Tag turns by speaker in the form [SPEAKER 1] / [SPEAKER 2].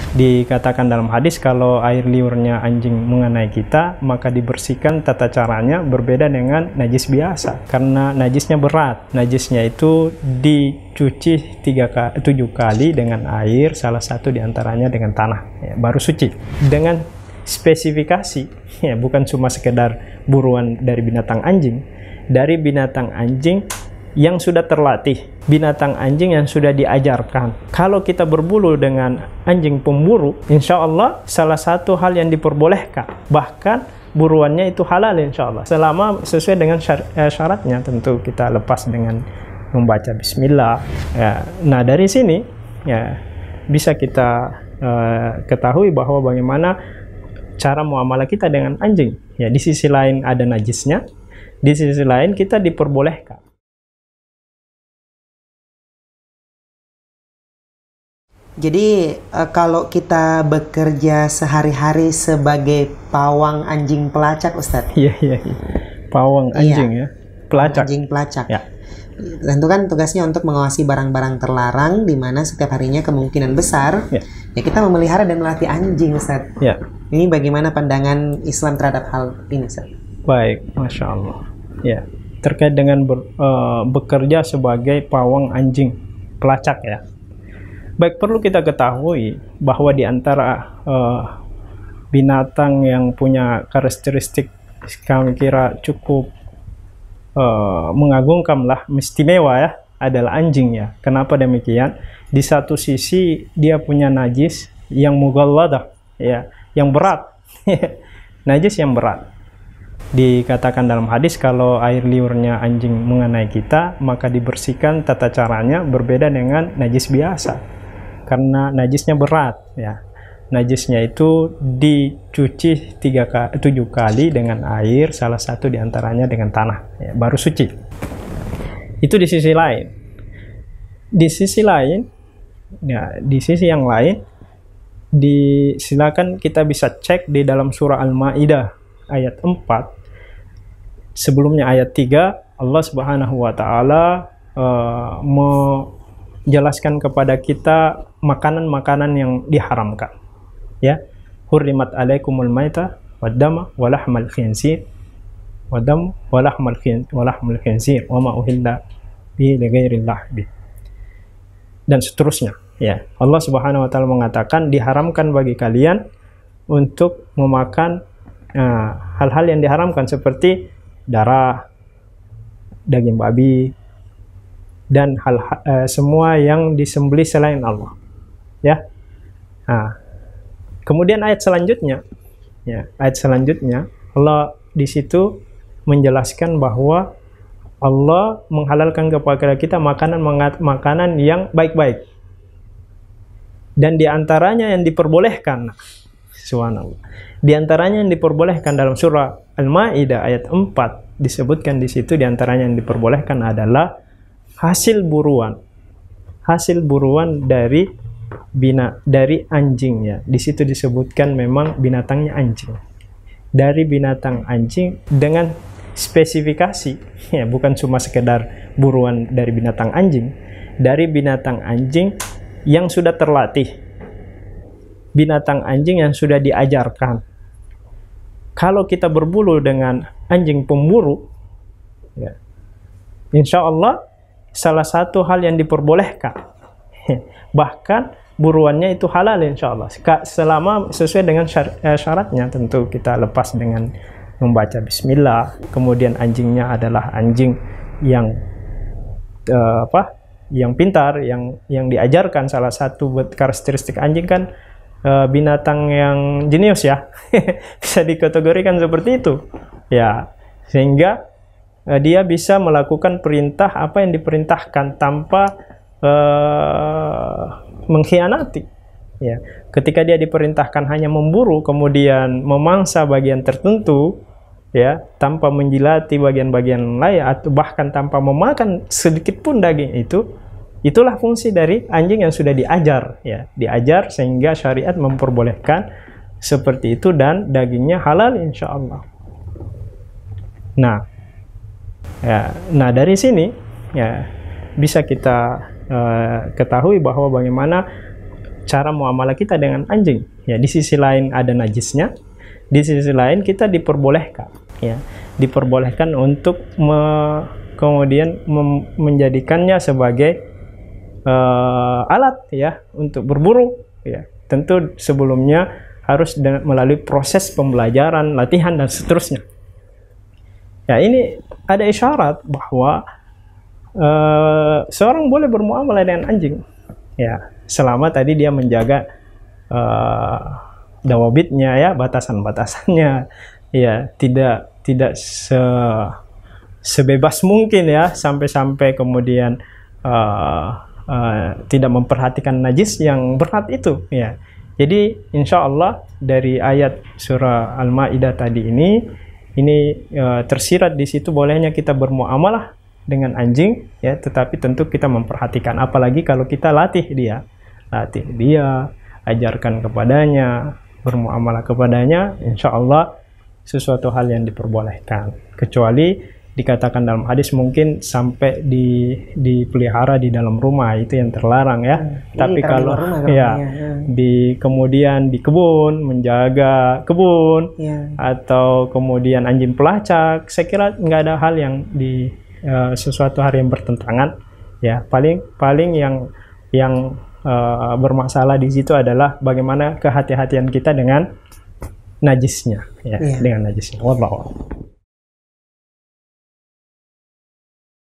[SPEAKER 1] Dikatakan dalam hadis kalau air liurnya anjing mengenai kita, maka dibersihkan tata caranya berbeda dengan najis biasa. Karena najisnya berat. Najisnya itu dicuci 7 kali dengan air, salah satu diantaranya dengan tanah. Ya, baru suci. Dengan spesifikasi, ya, bukan cuma sekedar buruan dari binatang anjing. Dari binatang anjing yang sudah terlatih, binatang anjing yang sudah diajarkan. Kalau kita berburu dengan anjing pemburu, insya Allah salah satu hal yang diperbolehkan. Bahkan buruannya itu halal insya Allah, selama sesuai dengan syaratnya. Tentu kita lepas dengan membaca bismillah. Ya. Nah dari sini ya bisa kita ketahui bahwa bagaimana cara muamalah kita dengan anjing. Ya, di sisi lain ada najisnya, di sisi lain kita diperbolehkan.
[SPEAKER 2] Jadi kalau kita bekerja sehari-hari sebagai pawang anjing pelacak, Ustadz?
[SPEAKER 1] Iya. Pawang anjing, ya. Pelacak.
[SPEAKER 2] Anjing pelacak.
[SPEAKER 1] Ya.
[SPEAKER 2] Tentu kan tugasnya untuk mengawasi barang-barang terlarang, di mana setiap harinya kemungkinan besar ya kita memelihara dan melatih anjing, Ustadz.
[SPEAKER 1] Ya.
[SPEAKER 2] Ini bagaimana pandangan Islam terhadap hal ini, Ustadz?
[SPEAKER 1] Baik, Masya Allah. Ya, terkait dengan bekerja sebagai pawang anjing pelacak, ya. Baik, perlu kita ketahui bahwa di antara binatang yang punya karakteristik kami kira cukup mengagumkan lah, istimewa ya, adalah anjing ya. Kenapa demikian? Di satu sisi dia punya najis yang mughalladah, ya, yang berat. Najis yang berat. Dikatakan dalam hadis kalau air liurnya anjing mengenai kita, maka dibersihkan tata caranya berbeda dengan najis biasa. Karena najisnya berat, ya. Najisnya itu dicuci 7 kali dengan air, salah satu diantaranya dengan tanah, ya, baru suci. Itu di sisi lain. Di sisi lain, ya, di sisi yang lain, silakan kita bisa cek di dalam surah Al-Maidah ayat 4. Sebelumnya ayat 3, Allah Subhanahu wa taala menjelaskan kepada kita makanan-makanan yang diharamkan, ya. Hurrimat alaikumul maita waddama walahmal khinzir wadam walahmal khinzir wa ma uhilla bi ligairillah bi, dan seterusnya, ya. Allah Subhanahu wa taala mengatakan diharamkan bagi kalian untuk memakan hal-hal yang diharamkan seperti darah, daging babi, dan semua yang disembelih selain Allah, ya. Nah, kemudian ayat selanjutnya, ya, Allah di situ menjelaskan bahwa Allah menghalalkan kepada kita makanan yang baik-baik, dan diantaranya yang diperbolehkan, subhanallah, diantaranya yang diperbolehkan dalam surah Al-Maidah ayat 4 disebutkan di situ, diantaranya yang diperbolehkan adalah hasil buruan dari anjingnya. Di situ disebutkan memang binatangnya anjing. Dari binatang anjing dengan spesifikasi, ya, bukan cuma sekedar buruan dari binatang anjing, dari binatang anjing yang sudah terlatih, binatang anjing yang sudah diajarkan. Kalau kita berburu dengan anjing pemburu, ya, insya Allah salah satu hal yang diperbolehkan. Bahkan buruannya itu halal insya Allah, selama sesuai dengan syaratnya. Tentu kita lepas dengan membaca bismillah. Kemudian anjingnya adalah anjing yang yang pintar, yang diajarkan. Salah satu karakteristik anjing kan binatang yang jenius, ya. Bisa dikategorikan seperti itu, ya, sehingga dia bisa melakukan perintah apa yang diperintahkan tanpa mengkhianati, ya. Ketika dia diperintahkan hanya memburu, kemudian memangsa bagian tertentu, ya, tanpa menjilati bagian-bagian lain atau bahkan tanpa memakan sedikit pun daging itulah fungsi dari anjing yang sudah diajar, ya, diajar sehingga syariat memperbolehkan seperti itu, dan dagingnya halal insya Allah. Nah dari sini, ya, bisa kita ketahui bahwa bagaimana cara muamalah kita dengan anjing. Ya, di sisi lain ada najisnya, di sisi lain kita diperbolehkan, ya, diperbolehkan untuk kemudian menjadikannya sebagai alat, ya, untuk berburu, ya. Tentu sebelumnya harus melalui proses pembelajaran, latihan dan seterusnya. Ya, ini ada isyarat bahwa seorang boleh bermuamalah dengan anjing, ya, selama tadi dia menjaga dawabitnya, ya, batasan-batasannya, ya, tidak sebebas mungkin, ya, sampai kemudian tidak memperhatikan najis yang berat itu, ya. Jadi insya Allah dari ayat surah Al-Maidah tadi ini tersirat di situ bolehnya kita bermuamalah dengan anjing, ya, tetapi tentu kita memperhatikan, apalagi kalau kita latih dia, ajarkan kepadanya, bermuamalah kepadanya, insya Allah sesuatu hal yang diperbolehkan, kecuali dikatakan dalam hadis mungkin sampai dipelihara di dalam rumah, itu yang terlarang, ya. Tapi kalau kemudian di kebun, menjaga kebun, atau kemudian anjing pelacak, saya kira nggak ada hal yang sesuatu hal yang bertentangan, ya. Paling yang bermasalah di situ adalah bagaimana kehati-hatian kita dengan najisnya, ya, dengan najisnya. Wallahu a'lam.